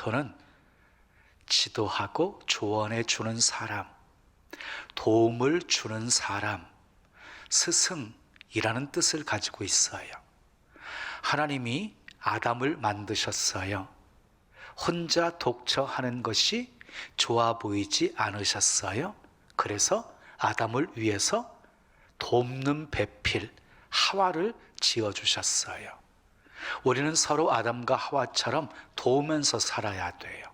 멘토는 지도하고 조언해 주는 사람, 도움을 주는 사람, 스승이라는 뜻을 가지고 있어요. 하나님이 아담을 만드셨어요. 혼자 독처하는 것이 좋아 보이지 않으셨어요. 그래서 아담을 위해서 돕는 배필 하와를 지어주셨어요. 우리는 서로 아담과 하와처럼 도우면서 살아야 돼요.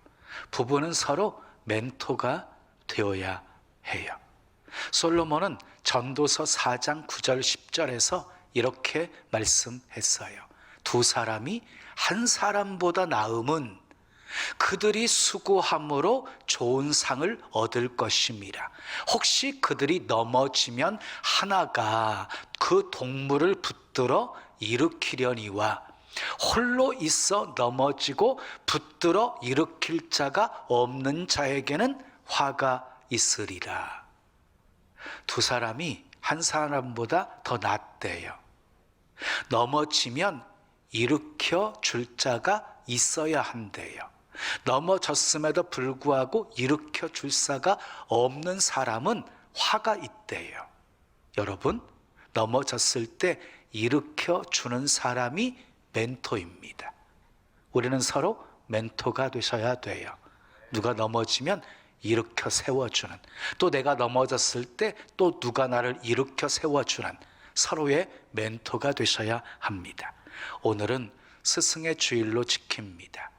부부는 서로 멘토가 되어야 해요. 솔로몬은 전도서 4장 9절 10절에서 이렇게 말씀했어요. 두 사람이 한 사람보다 나음은 그들이 수고함으로 좋은 상을 얻을 것임이라. 혹시 그들이 넘어지면 하나가 그 동물을 붙들어 일으키려니와 홀로 있어 넘어지고 붙들어 일으킬 자가 없는 자에게는 화가 있으리라. 두 사람이 한 사람보다 더 낫대요. 넘어지면 일으켜 줄 자가 있어야 한대요. 넘어졌음에도 불구하고 일으켜 줄 자가 없는 사람은 화가 있대요. 여러분, 넘어졌을 때 일으켜 주는 사람이 멘토입니다. 우리는 서로 멘토가 되셔야 돼요. 누가 넘어지면 일으켜 세워주는, 또 내가 넘어졌을 때 또 누가 나를 일으켜 세워주는 서로의 멘토가 되셔야 합니다. 오늘은 스승의 주일로 지킵니다.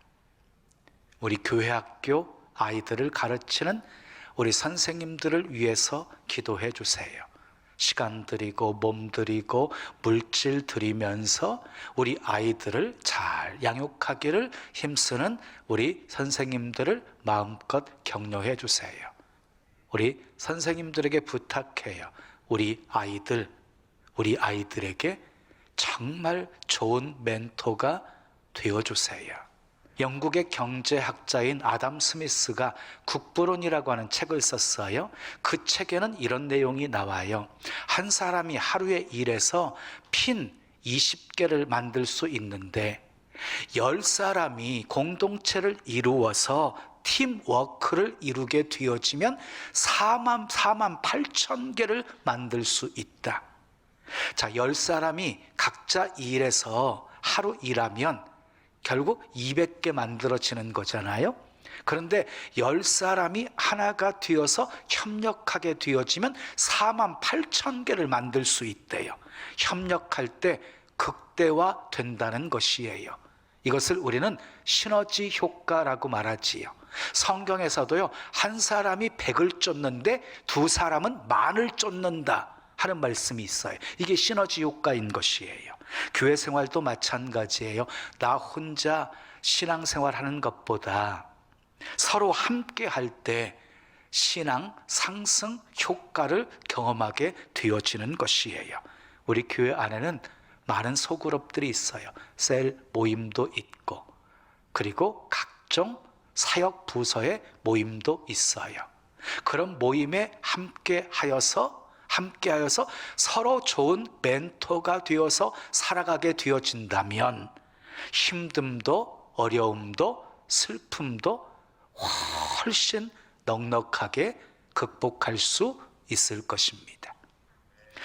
우리 교회 학교 아이들을 가르치는 우리 선생님들을 위해서 기도해 주세요. 시간 들이고 몸 들이고 물질 들이면서 우리 아이들을 잘 양육하기를 힘쓰는 우리 선생님들을 마음껏 격려해 주세요. 우리 선생님들에게 부탁해요. 우리 아이들에게 정말 좋은 멘토가 되어주세요. 영국의 경제학자인 아담 스미스가 국부론이라고 하는 책을 썼어요. 그 책에는 이런 내용이 나와요. 한 사람이 하루에 일해서 핀 20개를 만들 수 있는데 10사람이 공동체를 이루어서 팀워크를 이루게 되어지면 4만 8천 개를 만들 수 있다. 자, 10사람이 각자 일해서 하루 일하면 결국 200개 만들어지는 거잖아요. 그런데 10사람이 하나가 되어서 협력하게 되어지면 4만 8천 개를 만들 수 있대요. 협력할 때 극대화 된다는 것이에요. 이것을 우리는 시너지 효과라고 말하지요. 성경에서도요, 한 사람이 100을 쫓는데 두 사람은 만을 쫓는다 하는 말씀이 있어요. 이게 시너지 효과인 것이에요. 교회 생활도 마찬가지예요. 나 혼자 신앙생활 하는 것보다 서로 함께 할 때 신앙 상승 효과를 경험하게 되어지는 것이에요. 우리 교회 안에는 많은 소그룹들이 있어요. 셀 모임도 있고, 그리고 각종 사역 부서의 모임도 있어요. 그런 모임에 함께 하여서 서로 좋은 멘토가 되어서 살아가게 되어진다면 힘듦도 어려움도 슬픔도 훨씬 넉넉하게 극복할 수 있을 것입니다.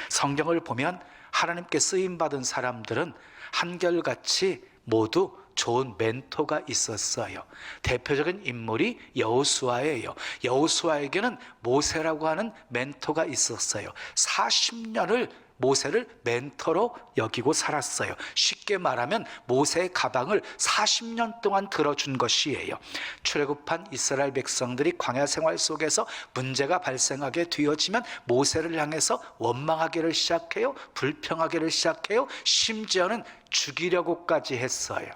성경을 보면 하나님께 쓰임받은 사람들은 한결같이 모두 좋은 멘토가 있었어요. 대표적인 인물이 여호수아예요. 여호수아에게는 모세라고 하는 멘토가 있었어요. 40년을 모세를 멘토로 여기고 살았어요. 쉽게 말하면 모세의 가방을 40년 동안 들어준 것이에요. 출애굽한 이스라엘 백성들이 광야 생활 속에서 문제가 발생하게 되어지면 모세를 향해서 원망하기를 시작해요. 불평하기를 시작해요. 심지어는 죽이려고까지 했어요.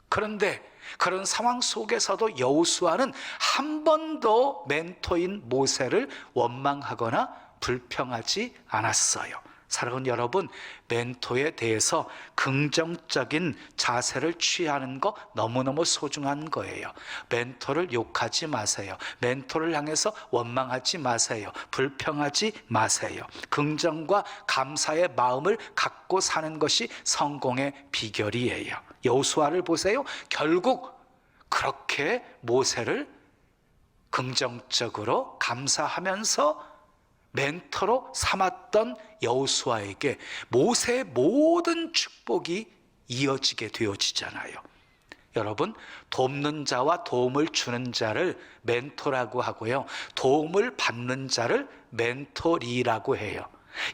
그런데 그런 상황 속에서도 여호수아는 한 번도 멘토인 모세를 원망하거나 불평하지 않았어요. 사랑하는 여러분, 멘토에 대해서 긍정적인 자세를 취하는 거 너무너무 소중한 거예요. 멘토를 욕하지 마세요. 멘토를 향해서 원망하지 마세요. 불평하지 마세요. 긍정과 감사의 마음을 갖고 사는 것이 성공의 비결이에요. 여호수아를 보세요. 결국 그렇게 모세를 긍정적으로 감사하면서 멘토로 삼았던 여호수아에게 모세의 모든 축복이 이어지게 되어지잖아요. 여러분, 돕는 자와 도움을 주는 자를 멘토라고 하고요, 도움을 받는 자를 멘토리라고 해요.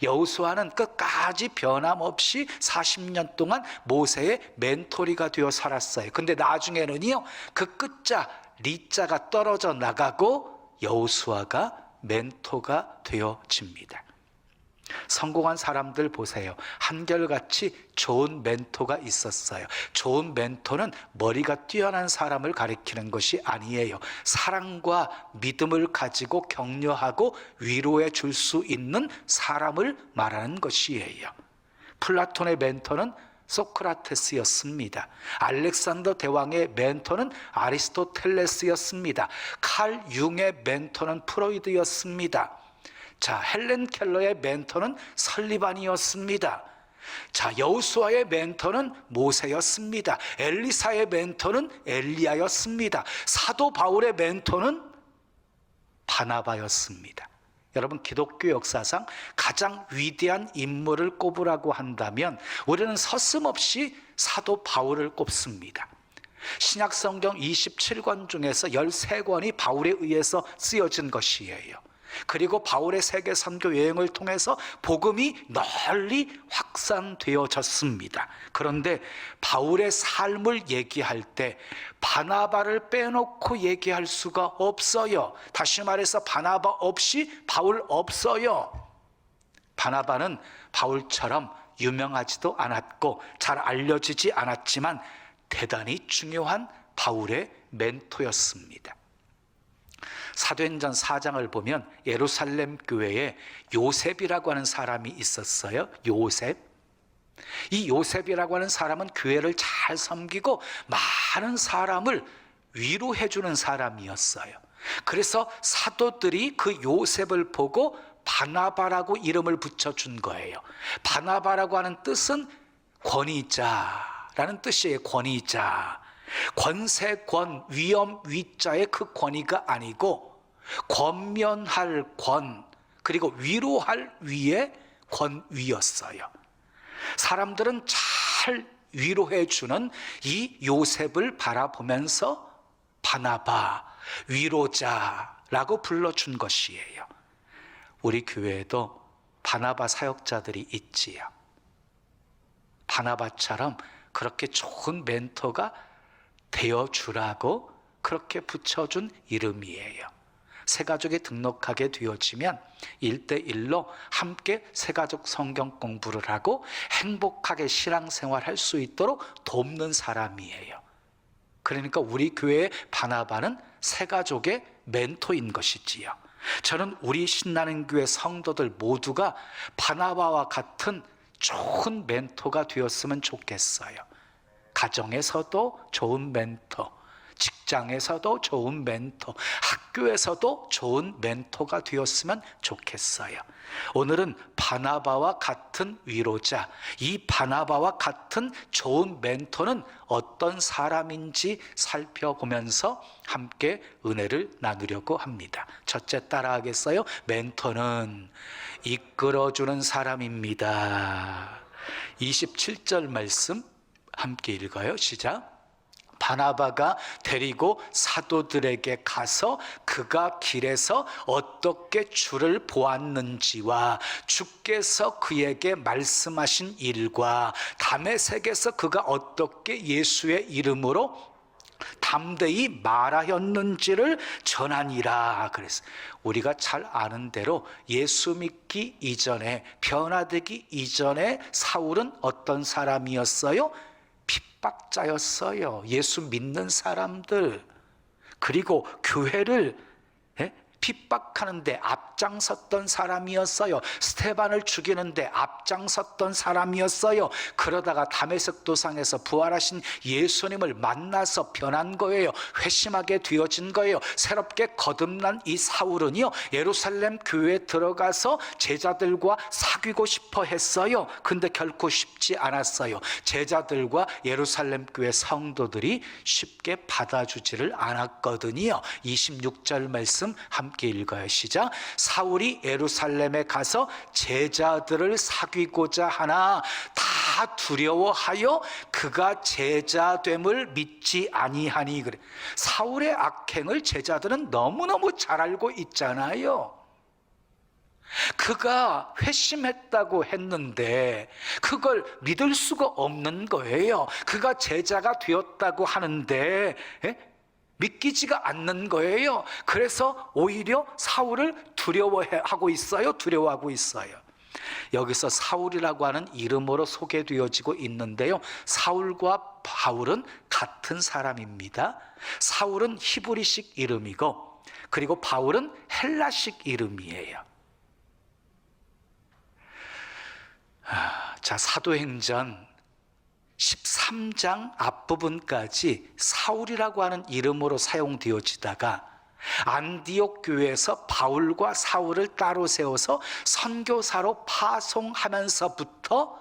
여호수아는 끝까지 변함없이 40년 동안 모세의 멘토리가 되어 살았어요. 근데 나중에는요, 그 끝자 리자가 떨어져 나가고 여호수아가 멘토가 되어집니다. 성공한 사람들 보세요. 한결같이 좋은 멘토가 있었어요. 좋은 멘토는 머리가 뛰어난 사람을 가리키는 것이 아니에요. 사랑과 믿음을 가지고 격려하고 위로해 줄 수 있는 사람을 말하는 것이에요. 플라톤의 멘토는 소크라테스였습니다. 알렉산더 대왕의 멘토는 아리스토텔레스였습니다. 칼 융의 멘토는 프로이드였습니다. 자, 헬렌 켈러의 멘토는 설리반이었습니다. 자, 여호수아의 멘토는 모세였습니다. 엘리사의 멘토는 엘리야였습니다. 사도 바울의 멘토는 바나바였습니다. 여러분, 기독교 역사상 가장 위대한 인물을 꼽으라고 한다면 우리는 서슴없이 사도 바울을 꼽습니다. 신약성경 27권 중에서 13권이 바울에 의해서 쓰여진 것이에요. 그리고 바울의 세계 선교 여행을 통해서 복음이 널리 확산되어졌습니다. 그런데 바울의 삶을 얘기할 때 바나바를 빼놓고 얘기할 수가 없어요. 다시 말해서 바나바 없이 바울 없어요. 바나바는 바울처럼 유명하지도 않았고 잘 알려지지 않았지만 대단히 중요한 바울의 멘토였습니다. 사도행전 4장을 보면 예루살렘 교회에 요셉이라고 하는 사람이 있었어요. 요셉. 이 요셉이라고 하는 사람은 교회를 잘 섬기고 많은 사람을 위로해 주는 사람이었어요. 그래서 사도들이 그 요셉을 보고 바나바라고 이름을 붙여준 거예요. 바나바라고 하는 뜻은 권위자라는 뜻이에요. 권위자. 권세권, 위엄, 위자의 그 권위가 아니고 권면할 권, 그리고 위로할 위의 권위였어요. 사람들은 잘 위로해 주는 이 요셉을 바라보면서 바나바, 위로자라고 불러준 것이에요. 우리 교회에도 바나바 사역자들이 있지요. 바나바처럼 그렇게 좋은 멘토가 되어주라고 그렇게 붙여준 이름이에요. 새가족이 등록하게 되어지면 1:1로 함께 새가족 성경 공부를 하고 행복하게 신앙생활할 수 있도록 돕는 사람이에요. 그러니까 우리 교회의 바나바는 새가족의 멘토인 것이지요. 저는 우리 신나는 교회 성도들 모두가 바나바와 같은 좋은 멘토가 되었으면 좋겠어요. 가정에서도 좋은 멘토, 직장에서도 좋은 멘토, 학교에서도 좋은 멘토가 되었으면 좋겠어요. 오늘은 바나바와 같은 위로자, 이 바나바와 같은 좋은 멘토는 어떤 사람인지 살펴보면서 함께 은혜를 나누려고 합니다. 첫째, 따라하겠어요? 멘토는 이끌어주는 사람입니다. 27절 말씀 함께 읽어요. 시작. 바나바가 데리고 사도들에게 가서 그가 길에서 어떻게 주를 보았는지와 주께서 그에게 말씀하신 일과 다메섹에서 그가 어떻게 예수의 이름으로 담대히 말하였는지를 전하니라. 그래서 우리가 잘 아는 대로 예수 믿기 이전에, 변화되기 이전에 사울은 어떤 사람이었어요? 핍박자였어요. 예수 믿는 사람들, 그리고 교회를 핍박하는데 앞장섰던 사람이었어요. 스테반을 죽이는데 앞장섰던 사람이었어요. 그러다가 다메섹 도상에서 부활하신 예수님을 만나서 변한 거예요. 회심하게 되어진 거예요. 새롭게 거듭난 이 사울은요, 예루살렘 교회에 들어가서 제자들과 사귑 사귀고 싶어 했어요. 근데 결코 쉽지 않았어요. 제자들과 예루살렘 교회 성도들이 쉽게 받아주지를 않았거든요. 26절 말씀 함께 읽어요. 시작. 사울이 예루살렘에 가서 제자들을 사귀고자 하나 다 두려워하여 그가 제자됨을 믿지 아니하니. 그래. 사울의 악행을 제자들은 너무너무 잘 알고 있잖아요. 그가 회심했다고 했는데 그걸 믿을 수가 없는 거예요. 그가 제자가 되었다고 하는데 믿기지가 않는 거예요. 그래서 오히려 사울을 두려워하고 있어요. 여기서 사울이라고 하는 이름으로 소개되어지고 있는데요, 사울과 바울은 같은 사람입니다. 사울은 히브리식 이름이고, 그리고 바울은 헬라식 이름이에요. 자, 사도행전 13장 앞부분까지 사울이라고 하는 이름으로 사용되어지다가 안디옥 교회에서 바울과 사울을 따로 세워서 선교사로 파송하면서부터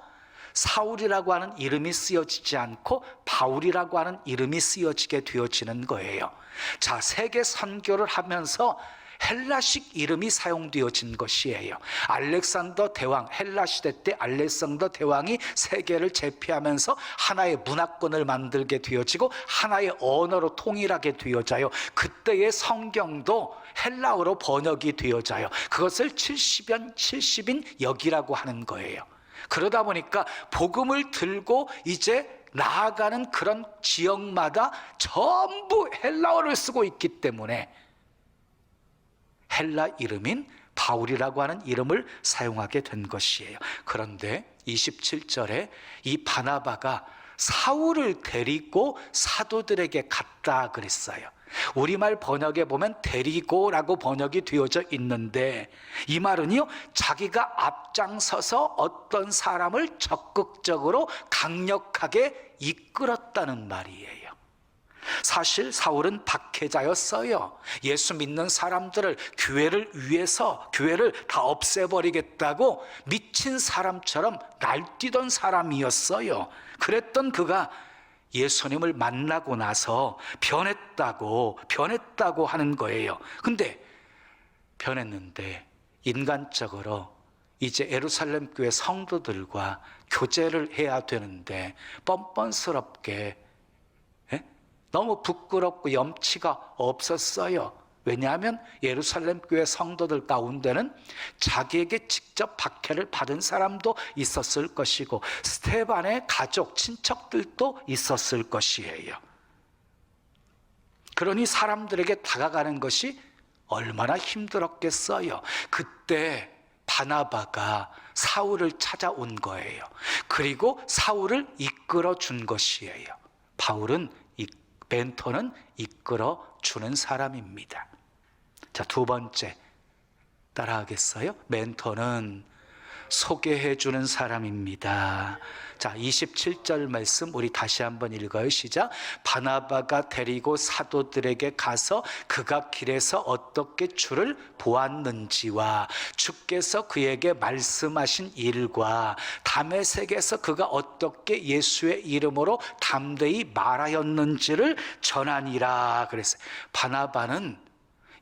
사울이라고 하는 이름이 쓰여지지 않고 바울이라고 하는 이름이 쓰여지게 되어지는 거예요. 자, 세계 선교를 하면서 헬라식 이름이 사용되어진 것이에요. 알렉산더 대왕, 헬라 시대 때 알렉산더 대왕이 세계를 제패하면서 하나의 문화권을 만들게 되어지고 하나의 언어로 통일하게 되어져요. 그때의 성경도 헬라어로 번역이 되어져요. 그것을 70인 역이라고 하는 거예요. 그러다 보니까 복음을 들고 이제 나아가는 그런 지역마다 전부 헬라어를 쓰고 있기 때문에 헬라 이름인 바울이라고 하는 이름을 사용하게 된 것이에요. 그런데 27절에 이 바나바가 사울을 데리고 사도들에게 갔다 그랬어요. 우리말 번역에 보면 데리고라고 번역이 되어져 있는데, 이 말은요, 자기가 앞장서서 어떤 사람을 적극적으로 강력하게 이끌었다는 말이에요. 사실 사울은 박해자였어요. 예수 믿는 사람들을 교회를 위해서 교회를 다 없애버리겠다고 미친 사람처럼 날뛰던 사람이었어요. 그랬던 그가 예수님을 만나고 나서 변했다고 하는 거예요. 근데 변했는데 인간적으로 이제 예루살렘 교회 성도들과 교제를 해야 되는데 뻔뻔스럽게 너무 부끄럽고 염치가 없었어요. 왜냐하면 예루살렘 교회 성도들 가운데는 자기에게 직접 박해를 받은 사람도 있었을 것이고 스데반의 가족, 친척들도 있었을 것이에요. 그러니 사람들에게 다가가는 것이 얼마나 힘들었겠어요. 그때 바나바가 사울을 찾아온 거예요. 그리고 사울을 이끌어 준 것이에요. 멘토는 이끌어 주는 사람입니다. 자, 두 번째 따라하겠어요? 멘토는 소개해 주는 사람입니다. 자, 27절 말씀 우리 다시 한번 읽어요. 시작. 바나바가 데리고 사도들에게 가서 그가 길에서 어떻게 주를 보았는지와 주께서 그에게 말씀하신 일과 다메섹에서 그가 어떻게 예수의 이름으로 담대히 말하였는지를 전하니라 그랬어요. 바나바는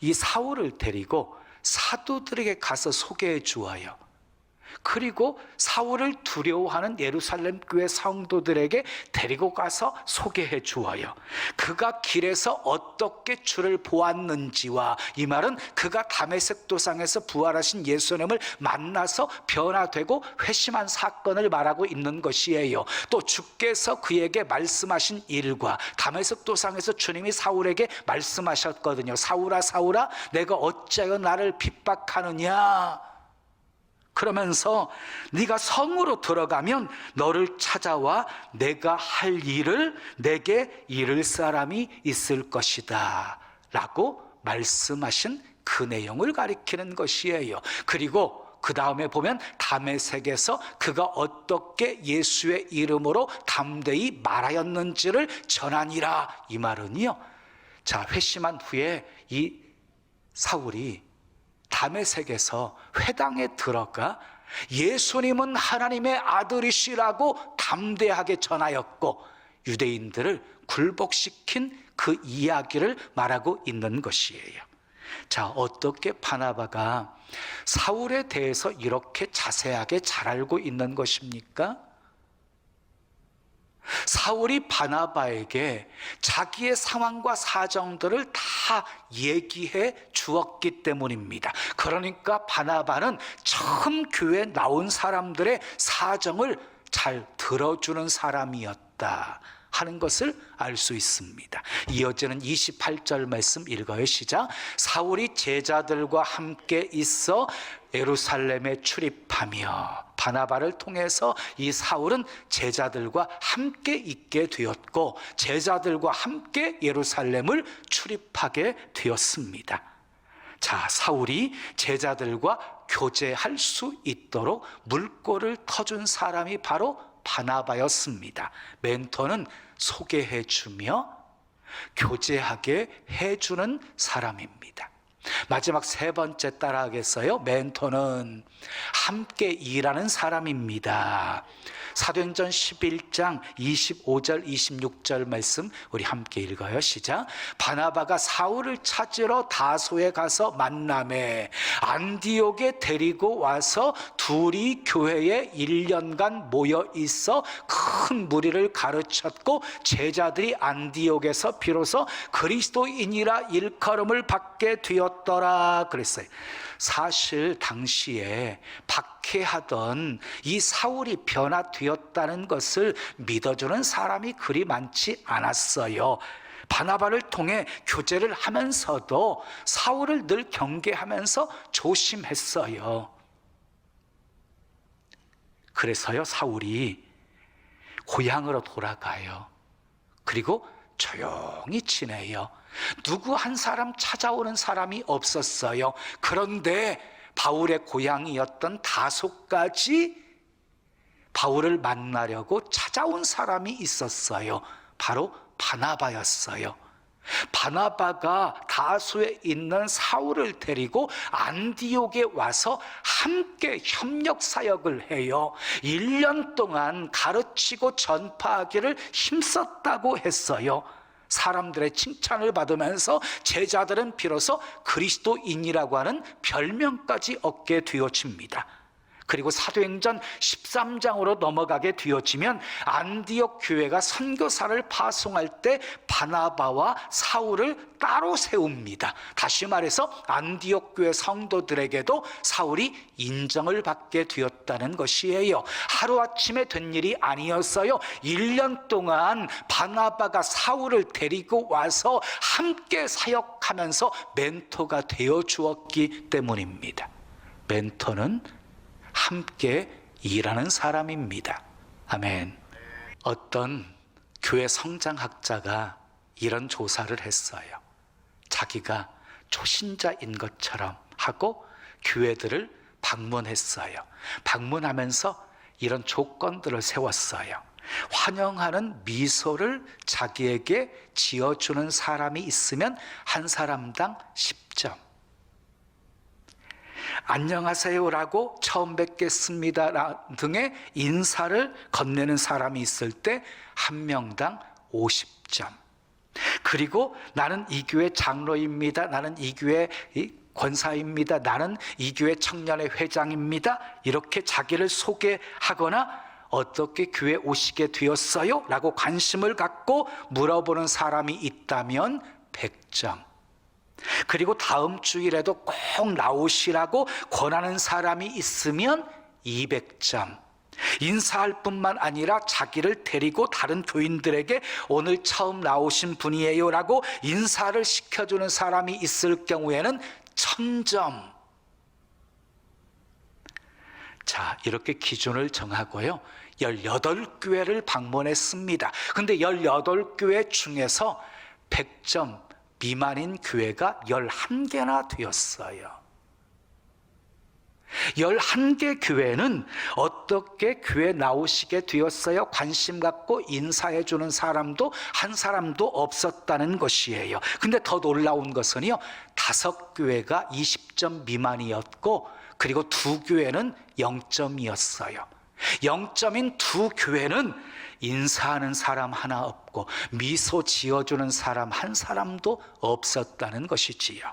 이 사울을 데리고 사도들에게 가서 소개해 주어요. 그리고 사울을 두려워하는 예루살렘 교회 성도들에게 데리고 가서 소개해 주어요. 그가 길에서 어떻게 주를 보았는지와, 이 말은 그가 다메섹 도상에서 부활하신 예수님을 만나서 변화되고 회심한 사건을 말하고 있는 것이에요. 또 주께서 그에게 말씀하신 일과, 다메섹 도상에서 주님이 사울에게 말씀하셨거든요. 사울아 사울아 내가 어찌하여 나를 핍박하느냐. 그러면서 네가 성으로 들어가면 너를 찾아와 내가 할 일을 내게 이를 사람이 있을 것이다 라고 말씀하신 그 내용을 가리키는 것이에요. 그리고 그 다음에 보면 다메섹에서 그가 어떻게 예수의 이름으로 담대히 말하였는지를 전하니라. 이 말은요, 자, 회심한 후에 이 사울이 다메섹에서 회당에 들어가 예수님은 하나님의 아들이시라고 담대하게 전하였고 유대인들을 굴복시킨 그 이야기를 말하고 있는 것이에요. 자, 어떻게 바나바가 사울에 대해서 이렇게 자세하게 잘 알고 있는 것입니까? 사울이 바나바에게 자기의 상황과 사정들을 다 얘기해 주었기 때문입니다. 그러니까 바나바는 처음 교회에 나온 사람들의 사정을 잘 들어주는 사람이었다 하는 것을 알 수 있습니다. 이어지는 28절 말씀 읽어요. 시작. 사울이 제자들과 함께 있어 예루살렘에 출입하며, 바나바를 통해서 이 사울은 제자들과 함께 있게 되었고 제자들과 함께 예루살렘을 출입하게 되었습니다. 자, 사울이 제자들과 교제할 수 있도록 물꼬를 터준 사람이 바로 바나바였습니다. 멘토는 소개해주며 교제하게 해주는 사람입니다. 마지막 세 번째 따라하겠어요? 멘토는 함께 일하는 사람입니다. 사도행전 11장 25절 26절 말씀 우리 함께 읽어요. 시작. 바나바가 사울을 찾으러 다소에 가서 만나매 안디옥에 데리고 와서 둘이 교회에 1년간 모여 있어 큰 무리를 가르쳤고 제자들이 안디옥에서 비로소 그리스도인이라 일컬음을 받게 되었더라 그랬어요. 사실 당시에 박해하던 이 사울이 변화되었다는 것을 믿어주는 사람이 그리 많지 않았어요. 바나바를 통해 교제를 하면서도 사울을 늘 경계하면서 조심했어요. 그래서요, 사울이 고향으로 돌아가요. 그리고 조용히 지내요. 누구 한 사람 찾아오는 사람이 없었어요. 그런데 바울의 고향이었던 다소까지 바울을 만나려고 찾아온 사람이 있었어요. 바로 바나바였어요. 바나바가 다소에 있는 사울을 데리고 안디옥에 와서 함께 협력 사역을 해요. 1년 동안 가르치고 전파하기를 힘썼다고 했어요. 사람들의 칭찬을 받으면서 제자들은 비로소 그리스도인이라고 하는 별명까지 얻게 되어집니다. 그리고 사도행전 13장으로 넘어가게 되어지면 안디옥 교회가 선교사를 파송할 때 바나바와 사울을 따로 세웁니다. 다시 말해서 안디옥 교회 성도들에게도 사울이 인정을 받게 되었다는 것이에요. 하루아침에 된 일이 아니었어요. 1년 동안 바나바가 사울을 데리고 와서 함께 사역하면서 멘토가 되어 주었기 때문입니다. 멘토는 함께 일하는 사람입니다. 아멘. 어떤 교회 성장학자가 이런 조사를 했어요. 자기가 초신자인 것처럼 하고 교회들을 방문했어요. 방문하면서 이런 조건들을 세웠어요. 환영하는 미소를 자기에게 지어주는 사람이 있으면 한 사람당 10점, 안녕하세요라고 처음 뵙겠습니다 등의 인사를 건네는 사람이 있을 때 한 명당 50점, 그리고 나는 이 교회 장로입니다, 나는 이 교회 권사입니다, 나는 이 교회 청년회 회장입니다, 이렇게 자기를 소개하거나 어떻게 교회 오시게 되었어요? 라고 관심을 갖고 물어보는 사람이 있다면 100점, 그리고 다음 주일에도 꼭 나오시라고 권하는 사람이 있으면 200점, 인사할 뿐만 아니라 자기를 데리고 다른 교인들에게 오늘 처음 나오신 분이에요 라고 인사를 시켜주는 사람이 있을 경우에는 1000점. 자, 이렇게 기준을 정하고요, 18교회를 방문했습니다. 근데 18교회 중에서 100점 미만인 교회가 11개나 되었어요. 11개 교회는 어떻게 교회 나오시게 되었어요? 관심 갖고 인사해 주는 사람도 한 사람도 없었다는 것이에요. 근데 더 놀라운 것은요, 5교회가 20점 미만이었고 그리고 두 교회는 0점이었어요. 0점인 두 교회는 인사하는 사람 하나 없고 미소 지어주는 사람 한 사람도 없었다는 것이지요.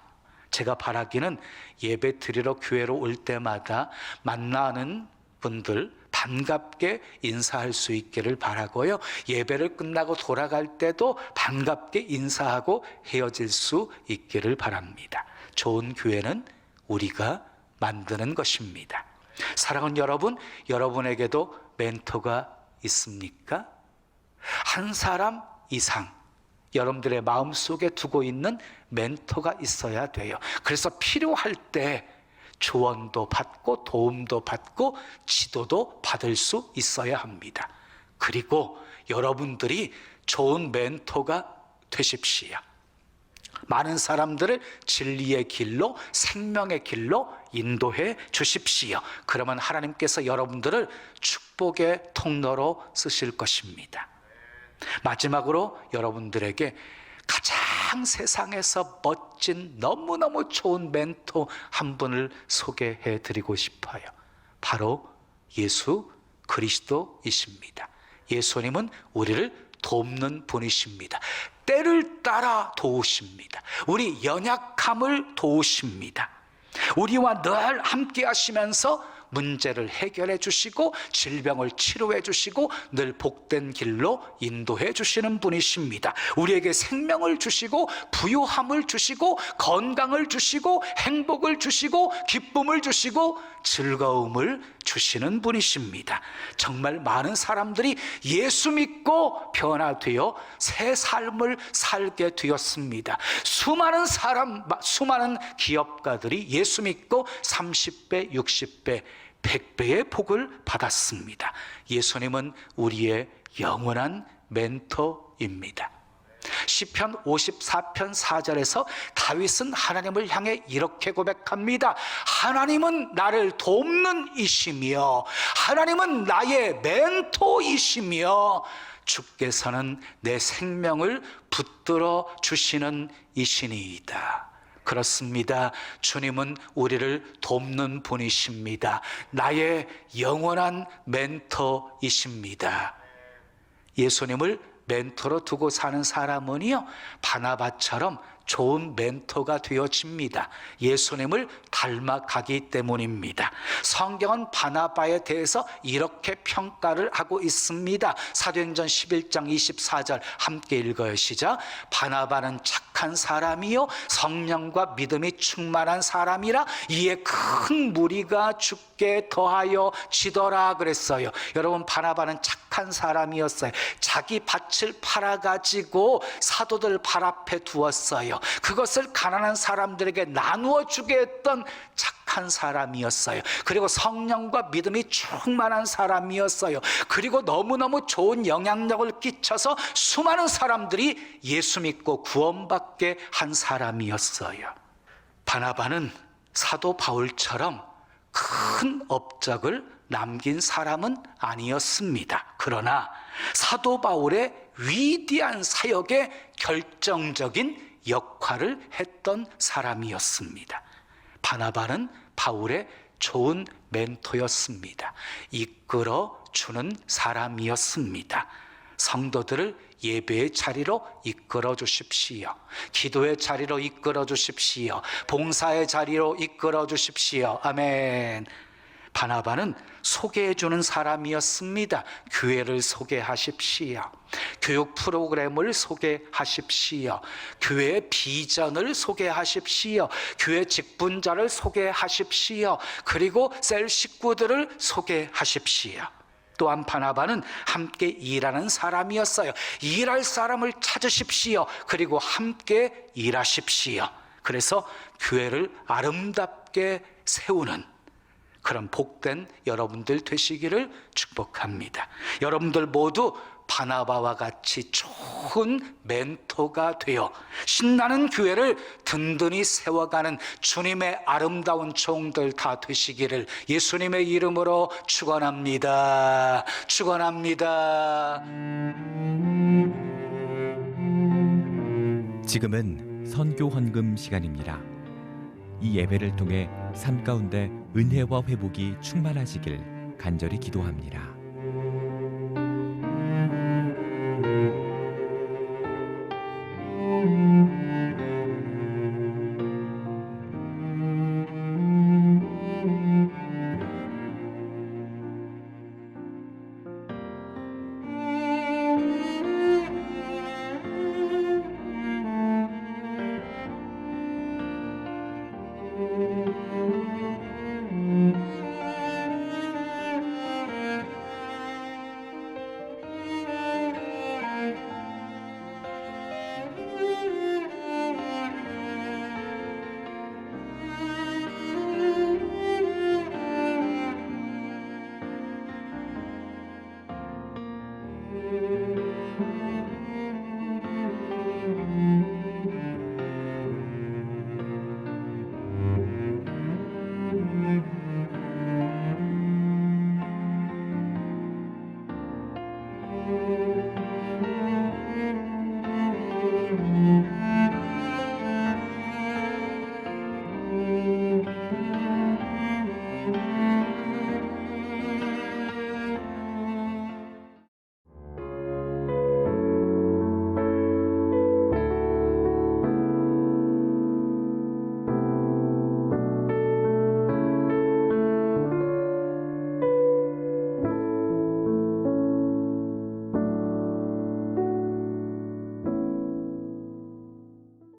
제가 바라기는 예배 드리러 교회로 올 때마다 만나는 분들 반갑게 인사할 수 있기를 바라고요. 예배를 끝나고 돌아갈 때도 반갑게 인사하고 헤어질 수 있기를 바랍니다. 좋은 교회는 우리가 만드는 것입니다. 사랑하는 여러분, 여러분에게도 멘토가 있습니까? 한 사람 이상 여러분들의 마음속에 두고 있는 멘토가 있어야 돼요. 그래서 필요할 때 조언도 받고 도움도 받고 지도도 받을 수 있어야 합니다. 그리고 여러분들이 좋은 멘토가 되십시오. 많은 사람들을 진리의 길로, 생명의 길로 인도해 주십시오. 그러면 하나님께서 여러분들을 축복의 통로로 쓰실 것입니다. 마지막으로 여러분들에게 가장 세상에서 멋진 너무너무 좋은 멘토 한 분을 소개해 드리고 싶어요. 바로 예수 그리스도이십니다. 예수님은 우리를 돕는 분이십니다. 때를 따라 도우십니다. 우리 연약함을 도우십니다. 우리와 늘 함께 하시면서 문제를 해결해 주시고 질병을 치료해 주시고 늘 복된 길로 인도해 주시는 분이십니다. 우리에게 생명을 주시고 부유함을 주시고 건강을 주시고 행복을 주시고 기쁨을 주시고 즐거움을 주시는 분이십니다. 정말 많은 사람들이 예수 믿고 변화되어 새 삶을 살게 되었습니다. 수많은 기업가들이 예수 믿고 30배, 60배, 100배의 복을 받았습니다. 예수님은 우리의 영원한 멘토입니다. 시편 54편 4절에서 다윗은 하나님을 향해 이렇게 고백합니다. 하나님은 나를 돕는 이시며 하나님은 나의 멘토이시며 주께서는 내 생명을 붙들어 주시는 이시니이다. 그렇습니다. 주님은 우리를 돕는 분이십니다. 나의 영원한 멘토이십니다. 예수님을 멘토로 두고 사는 사람은요, 바나바처럼 좋은 멘토가 되어집니다. 예수님을 닮아가기 때문입니다. 성경은 바나바에 대해서 이렇게 평가를 하고 있습니다. 사도행전 11장 24절 함께 읽어요. 시작. 바나바는 착한 사람이요 성령과 믿음이 충만한 사람이라 이에 큰 무리가 죽게 더하여 지더라 그랬어요. 여러분, 바나바는 착한 사람이었어요. 자기 밭을 팔아가지고 사도들 발 앞에 두었어요. 그것을 가난한 사람들에게 나누어 주게 했던 착한 사람이었어요. 그리고 성령과 믿음이 충만한 사람이었어요. 그리고 너무너무 좋은 영향력을 끼쳐서 수많은 사람들이 예수 믿고 구원받게 한 사람이었어요. 바나바는 사도 바울처럼 큰 업적을 남긴 사람은 아니었습니다. 그러나 사도 바울의 위대한 사역에 결정적인 역할을 했던 사람이었습니다. 바나바는 바울의 좋은 멘토였습니다. 이끌어 주는 사람이었습니다. 성도들을 예배의 자리로 이끌어 주십시오. 기도의 자리로 이끌어 주십시오. 봉사의 자리로 이끌어 주십시오. 아멘. 바나바는 소개해 주는 사람이었습니다. 교회를 소개하십시오. 교육 프로그램을 소개하십시오. 교회의 비전을 소개하십시오. 교회 직분자를 소개하십시오. 그리고 셀 식구들을 소개하십시오. 또한 바나바는 함께 일하는 사람이었어요. 일할 사람을 찾으십시오. 그리고 함께 일하십시오. 그래서 교회를 아름답게 세우는 그런 복된 여러분들 되시기를 축복합니다. 여러분들 모두 바나바와 같이 좋은 멘토가 되어 신나는 교회를 든든히 세워가는 주님의 아름다운 종들 다 되시기를 예수님의 이름으로 축원합니다. 축원합니다. 지금은 선교 헌금 시간입니다. 이 예배를 통해 삶 가운데 은혜와 회복이 충만하시길 간절히 기도합니다.